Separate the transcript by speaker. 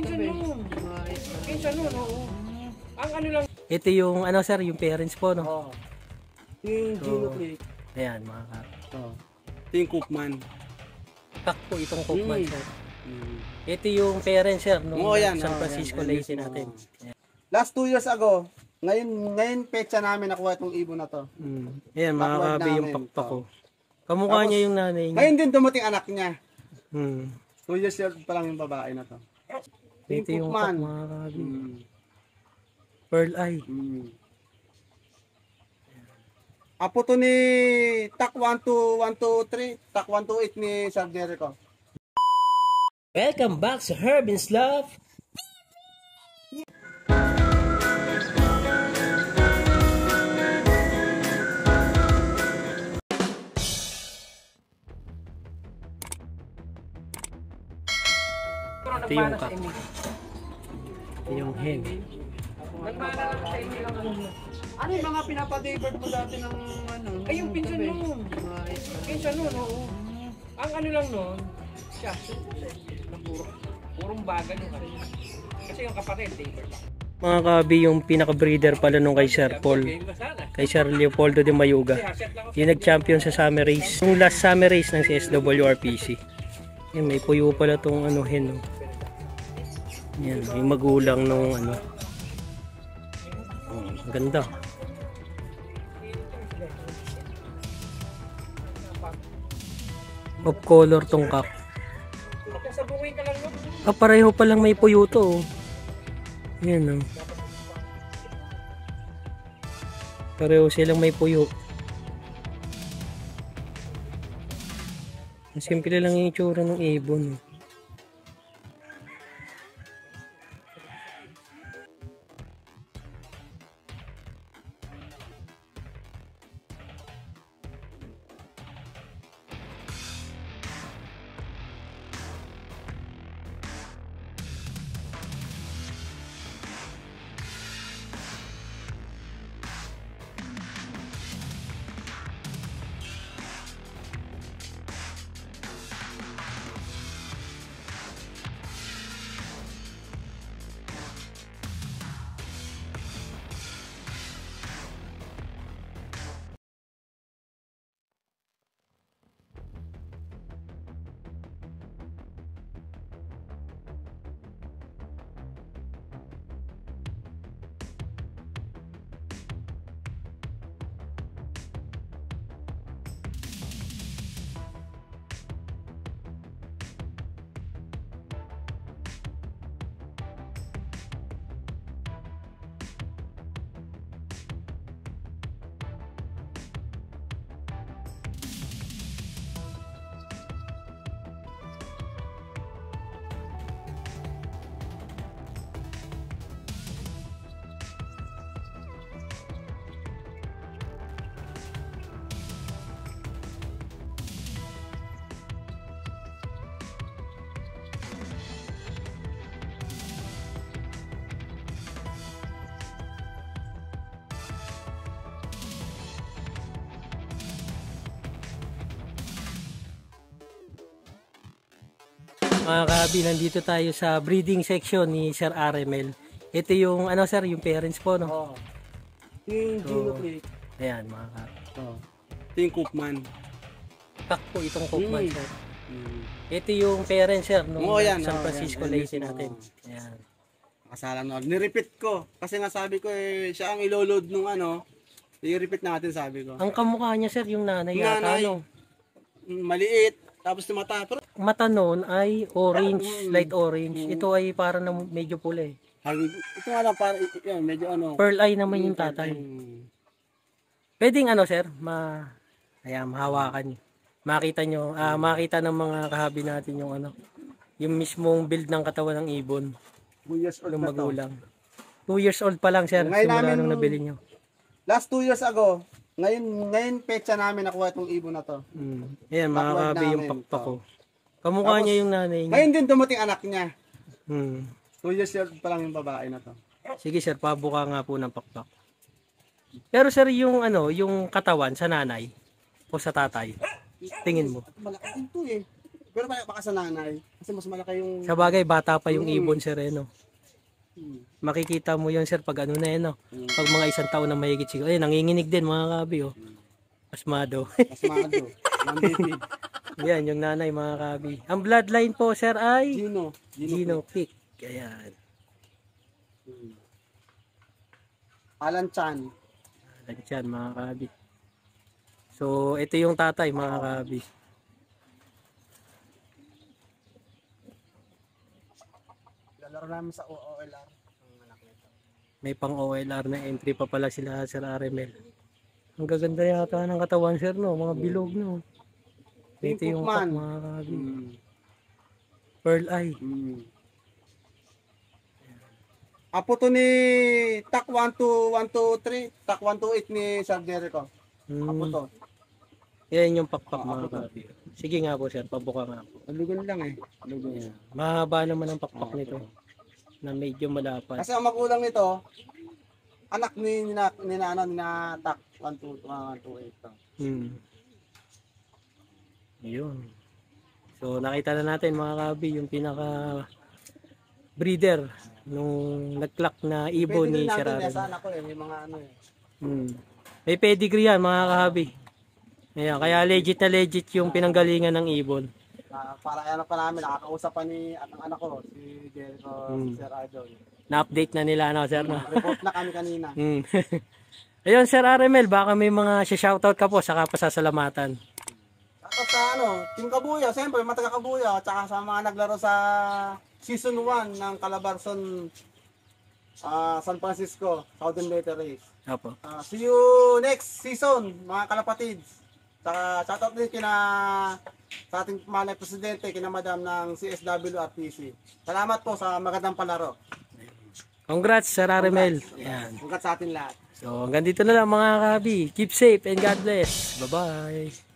Speaker 1: pinsan nun. Pinsan nun, oo. Ang ano lang.
Speaker 2: Ito yung ano sir, yung parents po, no?
Speaker 3: Oo. Yung Gino Plate.
Speaker 2: Ayan, mga ka.
Speaker 3: Oo. Ito yung Cookman.
Speaker 2: Kak po itong Cookman, sir.
Speaker 3: Mm.
Speaker 2: Ito yung parents, sir, nung
Speaker 3: yan,
Speaker 2: San Francisco
Speaker 3: yan,
Speaker 2: Leyte natin. Ayan.
Speaker 3: Last 2 years ago, ngayon petsa namin nakuha itong ibon na to.
Speaker 2: Ayan, mga
Speaker 3: Backward
Speaker 2: kabi yung
Speaker 3: namin,
Speaker 2: pakpak ko. Kamukha niya yung nanay niya.
Speaker 3: Ngayon din dumating anak niya.
Speaker 2: 2
Speaker 3: 2 years old pa lang yung babae na to.
Speaker 2: Ito yung
Speaker 3: Cookman.
Speaker 2: kak, mga kabi. Pearl eye.
Speaker 3: Apo to ni Tak 12123, Tak 128 ni Sir Jericho.
Speaker 2: Welcome back sa Herbin's Love. Ito yung kak. Ito yung hen.
Speaker 1: Nagmana lang sa inyo lang ano.
Speaker 3: Ano yung mga pinapa-delivered mo dati ng ano?
Speaker 1: Ay, yung pinsan nun. Pinsan nun, oo. Ang ano lang nun, siya, purong bagal yung ano. Kasi yung kapatid, David lang.
Speaker 2: Mga kabi yung pinaka-breeder pala nung kay Sir Paul. Kay Sir Leopoldo de Mayuga. Yung nag-champion sa summer race. Yung last summer race ng CSWRPC. Yan, may puyo pala tong ano hen. No? Yan, yung magulang nung ano. Oh, ganda. Of color tong kak.
Speaker 1: Sabuhin ka lang yun.
Speaker 2: Ah, pareho palang may puyo to. Oh. Yan oh. Pareho silang may puyo. Simple lang yung itsura ng ibon. Oh. Mga kabi, nandito tayo sa breeding section ni Sir Aremel. Ito yung ano sir, yung parents po, no?
Speaker 3: Oo. Yung Gino Plate.
Speaker 2: Ayan, mga kabi.
Speaker 3: Oo. Ito yung Cookman.
Speaker 2: Kak po itong Cookman, sir. Ito yung parents, sir, nung San Francisco Leyte natin. Ayan.
Speaker 3: Kasalan mo. Nirepeat ko. Kasi nga sabi ko siya ang iloload nung ano. I-repeat natin sabi ko.
Speaker 2: Ang kamukha niya, sir, yung nanay yata,
Speaker 3: Nanay.
Speaker 2: no?
Speaker 3: Maliit. Tapos tumata. Pero
Speaker 2: Mata noon ay orange, light orange. Ito ay parang na medyo pula eh.
Speaker 3: ito nga lang para yun, medyo ano.
Speaker 2: Pearl eye naman yung tatay. Pwedeng ano sir, ayan, mahawakan. Makita nyo, makita ng mga kahabi natin yung ano, yung mismong build ng katawan ng ibon.
Speaker 3: 2 years old
Speaker 2: Yung
Speaker 3: na
Speaker 2: magulang. 2 years old pa lang sir, simula nung nabili nyo.
Speaker 3: Last 2 years ago, ngayon petsa namin nakuha itong ibon na to.
Speaker 2: Ayan, mga kahabi yung pakpak ko. Kamukha niya yung nanay niya.
Speaker 3: Ngayon din dumating anak niya.
Speaker 2: 2
Speaker 3: years old pa lang yung babae na to.
Speaker 2: Sige sir, pabuka nga po ng pakpak. Pero sir, yung ano, yung katawan sa nanay o sa tatay, tingin mo?
Speaker 3: Malaki din to eh. Pero baka sa nanay. Kasi mas malaki yung...
Speaker 2: Sa bagay, bata pa yung ibon, sir, eh, no?
Speaker 3: Hmm.
Speaker 2: Makikita mo yun, sir, pag ano na yun, no? Pag mga 1 taon na mahigit siguro. Eh, nanginginig din, mga kabi, oh. Asmado.
Speaker 3: Asmado. Nandipid.
Speaker 2: Yan, yung nanay, mga kabi. Ang bloodline po, sir, ay
Speaker 3: Gino.
Speaker 2: Pick. Ayan.
Speaker 3: Alan Chan.
Speaker 2: Yan, mga kabi. So, ito yung tatay, mga kabi.
Speaker 3: Lalaro namin sa OLR. Ang anak nito.
Speaker 2: May pang OLR na entry pa pala sila, Sir RML. Ang gaganda yata ng katawan, sir, no? Mga bilog, no? Ito yung pack, mga kabi. Pearl eye.
Speaker 3: Apo to ni Tak 12123, Tak 128 ni Sir Jericho. Apo to.
Speaker 2: Yan yung pakpak, mga kabi. Sige nga po, sir. Pabuka nga po.
Speaker 3: Lugon lang eh. Lugon.
Speaker 2: Ayan. Mahaba naman ang pakpak nito. Na medyo malapad.
Speaker 3: Kasi ang magulang nito, anak ni Tak 128 to.
Speaker 2: Ayun. So nakita na natin, mga kabi, yung pinaka breeder nung nag-clock na ibon ni Sir RML.
Speaker 3: Sa anak ko eh, may mga ano eh.
Speaker 2: May pedigree yan, mga kahabi. Ayan, kaya legit na legit yung pinanggalingan ng ibon.
Speaker 3: Para ano pa namin, nakakausap pa ni ang anak ko, si Jericho, Sir Idol.
Speaker 2: Na-update na nila, no, sir? No?
Speaker 3: Report na kami kanina.
Speaker 2: Ayun, Sir RML, baka may mga shoutout ka po, saka pasasalamatan.
Speaker 3: At sa Team Kabuya, siyempre, mataga Kabuya, at saka sa mga naglaro sa Season 1 ng Calabarzon, San Francisco, Southern Later Race.
Speaker 2: Opo.
Speaker 3: See you next season, mga kalapatids. Saka shoutout din sa ating malay presidente, kina madam ng CSW at PC. Salamat po sa magandang palaro.
Speaker 2: Congrats, Sir RML. Yan.
Speaker 3: Congrats sa atin lahat.
Speaker 2: So, hanggang dito na lang, mga kahabi. Keep safe and God bless. Bye-bye.